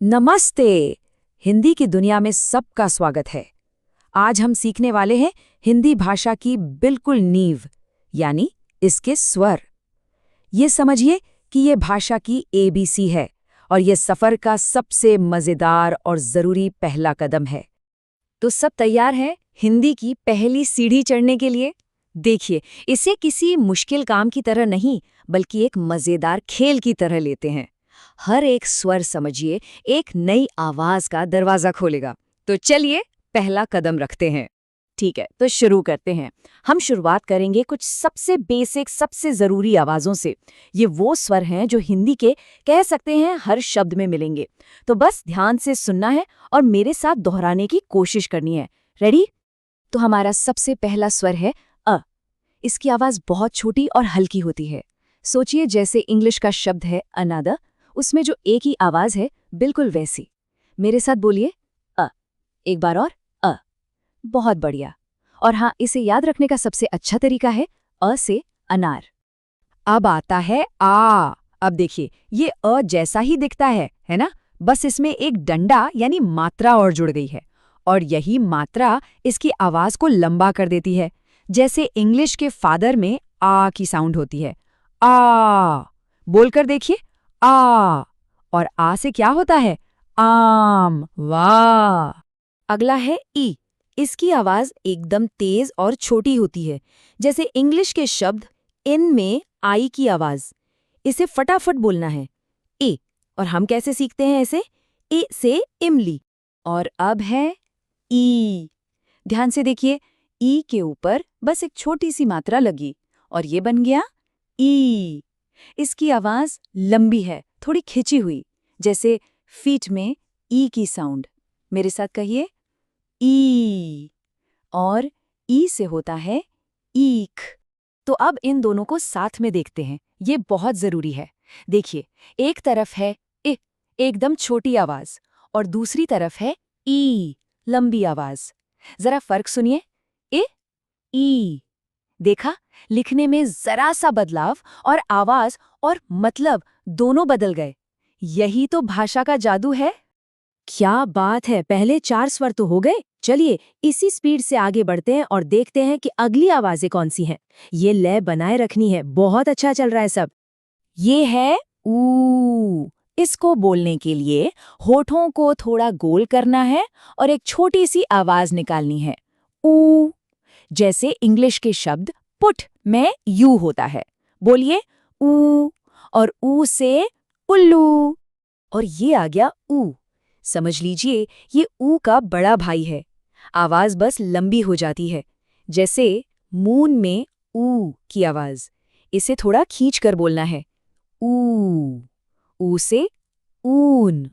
नमस्ते। हिंदी की दुनिया में सबका स्वागत है। आज हम सीखने वाले हैं हिंदी भाषा की बिल्कुल नींव, यानी इसके स्वर। ये समझिए कि ये भाषा की एबीसी है और ये सफर का सबसे मजेदार और जरूरी पहला कदम है। तो सब तैयार हैं हिंदी की पहली सीढ़ी चढ़ने के लिए? देखिए, इसे किसी मुश्किल काम की तरह नहीं, बल्कि एक मजेदार खेल की तरह लेते हैं। हर एक स्वर समझिए एक नई आवाज का दरवाजा खोलेगा। तो चलिए पहला कदम रखते हैं। ठीक है, तो शुरू करते हैं। हम शुरुआत करेंगे कुछ सबसे बेसिक, सबसे जरूरी आवाजों से। ये वो स्वर हैं जो हिंदी के कह सकते हैं हर शब्द में मिलेंगे। तो बस ध्यान से सुनना है और मेरे साथ दोहराने की कोशिश करनी है। रेडी? तो हमारा सबसे पहला स्वर है अ। इसकी आवाज बहुत छोटी और हल्की होती है। सोचिए जैसे इंग्लिश का शब्द है अनदर, उसमें जो एक ही आवाज है, बिल्कुल वैसी। मेरे साथ बोलिए अ। एक बार और अ। बहुत बढ़िया। और हाँ, इसे याद रखने का सबसे अच्छा तरीका है अ से अनार। अब आता है आ। अब देखिए, ये अ जैसा ही दिखता है ना? बस इसमें एक डंडा यानी मात्रा और जुड़ गई है। और यही मात्रा इसकी आवाज को लंबा कर देती है। जैसे इंग्लिश के फादर में आ की साउंड होती है। आ। बोलकर देखिए, आ। और आ से क्या होता है? आम। वाह। अगला है ई। इसकी आवाज एकदम तेज और छोटी होती है, जैसे इंग्लिश के शब्द इन में आई की आवाज। इसे फटाफट बोलना है ए। और हम कैसे सीखते हैं इसे? ए से इमली। और अब है ई। ध्यान से देखिए, ई के ऊपर बस एक छोटी सी मात्रा लगी और ये बन गया ई। इसकी आवाज लंबी है, थोड़ी खिंची हुई, जैसे फीट में ई की साउंड। मेरे साथ कहिए ई। और ई से होता है ईख। तो अब इन दोनों को साथ में देखते हैं, ये बहुत जरूरी है। देखिए, एक तरफ है इ, एकदम छोटी आवाज, और दूसरी तरफ है ई, लंबी आवाज। जरा फर्क सुनिए, इ, ई। देखा? लिखने में जरा सा बदलाव और आवाज और मतलब दोनों बदल गए। यही तो भाषा का जादू है। क्या बात है, पहले 4 स्वर तो हो गए। चलिए इसी स्पीड से आगे बढ़ते हैं और देखते हैं कि अगली आवाजें कौन सी हैं। ये लय बनाए रखनी है, बहुत अच्छा चल रहा है सब। ये है ऊ। इसको बोलने के लिए होठों को थोड़ा गोल करना है और एक छोटी सी आवाज निकालनी है, ऊ। जैसे इंग्लिश के शब्द पुट में यू होता है। बोलिए ऊ। और ऊ से उल्लू। और ये आ गया ऊ। समझ लीजिए, ये ऊ का बड़ा भाई है। आवाज बस लंबी हो जाती है, जैसे मून में ऊ की आवाज। इसे थोड़ा खींच कर बोलना है, ऊ। ऊ से ऊन।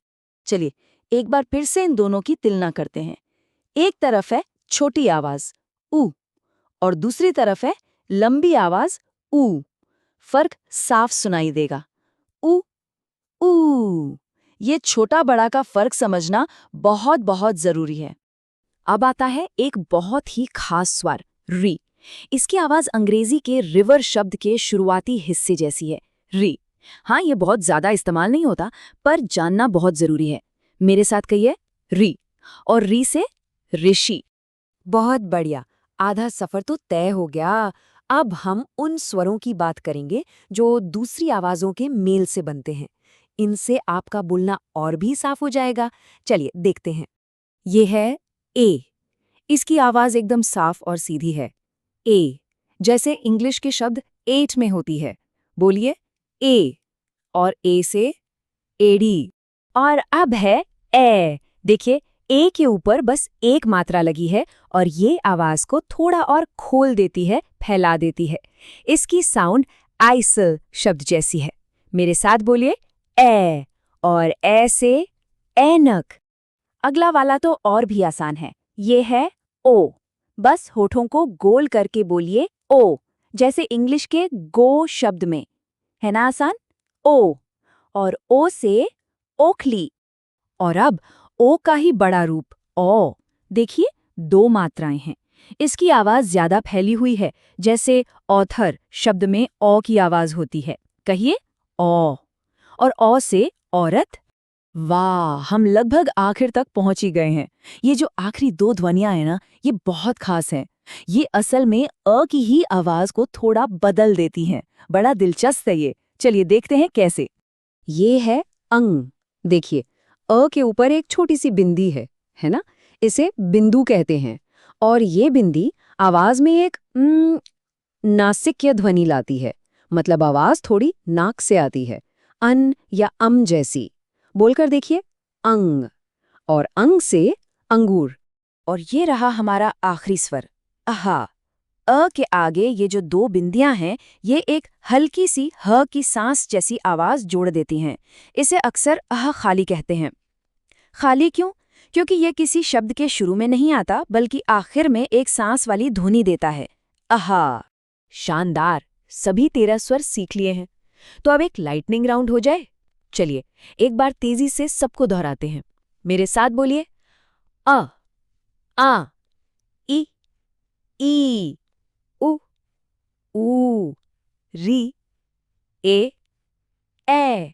चलिए एक बार फिर से इन दोनों की तुलना करते हैं। एक तरफ है छोटी आवाज ऊ और दूसरी तरफ है लंबी आवाज ऊ। फर्क साफ सुनाई देगा। ऊ, ऊ। ये छोटा बड़ा का फर्क समझना बहुत बहुत जरूरी है। अब आता है एक बहुत ही खास स्वर, री। इसकी आवाज अंग्रेजी के रिवर शब्द के शुरुआती हिस्से जैसी है, री। हाँ, ये बहुत ज्यादा इस्तेमाल नहीं होता, पर जानना बहुत जरूरी है। मेरे साथ कहिए री। और री से ऋषि। बहुत बढ़िया, आधा सफर तो तय हो गया। अब हम उन स्वरों की बात करेंगे जो दूसरी आवाजों के मेल से बनते हैं। इनसे आपका बोलना और भी साफ हो जाएगा। चलिए देखते हैं। ये है ए। इसकी आवाज एकदम साफ और सीधी है, ए। जैसे इंग्लिश के शब्द एट में होती है। बोलिए ए। और ए से एडी। और अब है ए। देखिए, ए के ऊपर बस एक मात्रा लगी है और ये आवाज को थोड़ा और खोल देती है, फैला देती है। इसकी साउंड आइसल शब्द जैसी है। मेरे साथ बोलिए ए। और ए से ऐनक। अगला वाला तो और भी आसान है, ये है ओ। बस होठों को गोल करके बोलिए ओ, जैसे इंग्लिश के गो शब्द में। है ना आसान? ओ। और ओ से ओखली। और अब ओ का ही बड़ा रूप ओ। देखिए, 2 मात्राएं हैं। इसकी आवाज ज्यादा फैली हुई है, जैसे ऑथर शब्द में ओ की आवाज होती है। कहिए ओ। और ओ से औरत। वाह, हम लगभग आखिर तक पहुंच ही गए हैं। ये जो आखिरी दो ध्वनियां हैं ना, ये बहुत खास हैं। ये असल में अ की ही आवाज को थोड़ा बदल देती हैं। बड़ा दिलचस्प है ये। चलिए देखते हैं कैसे। ये है अंग। देखिए, अ के ऊपर एक छोटी सी बिंदी है ना? इसे बिंदु कहते हैं। और ये बिंदी आवाज में एक नासिक्य ध्वनि लाती है। मतलब आवाज थोड़ी नाक से आती है, अन या अम जैसी। बोलकर देखिए, अंग। और अंग से अंगूर। और ये रहा हमारा आखिरी स्वर, अहा। अ के आगे ये जो दो बिंदियां हैं, ये एक हल्की सी ह की सांस जैसी आवाज जोड़ देती हैं। इसे अक्सर अह खाली कहते हैं। खाली क्यों? क्योंकि ये किसी शब्द के शुरू में नहीं आता, बल्कि आखिर में एक सांस वाली ध्वनि देता है, अहा। शानदार। सभी 13 स्वर सीख लिए हैं। तो अब एक लाइटनिंग राउंड हो जाए। चलिए एक बार तेजी से सबको दोहराते हैं। मेरे साथ बोलिए। अ, आ, इ, ई, उ, ऊ, री, ए,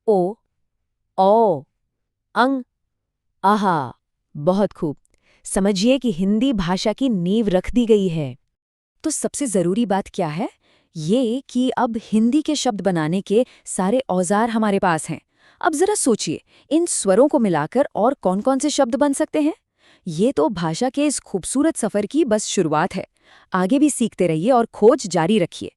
ओ, औ, अंग, आहा। बहुत खूब। समझिए कि हिंदी भाषा की नींव रख दी गई है। तो सबसे जरूरी बात क्या है? ये कि अब हिंदी के शब्द बनाने के सारे औजार हमारे पास हैं। अब जरा सोचिए, इन स्वरों को मिलाकर और कौन-कौन से शब्द बन सकते हैं? ये तो भाषा के इस खूबसूरत सफर की बस शुरुआत है। आगे भी सीखते रहिए और खोज जारी रखिए।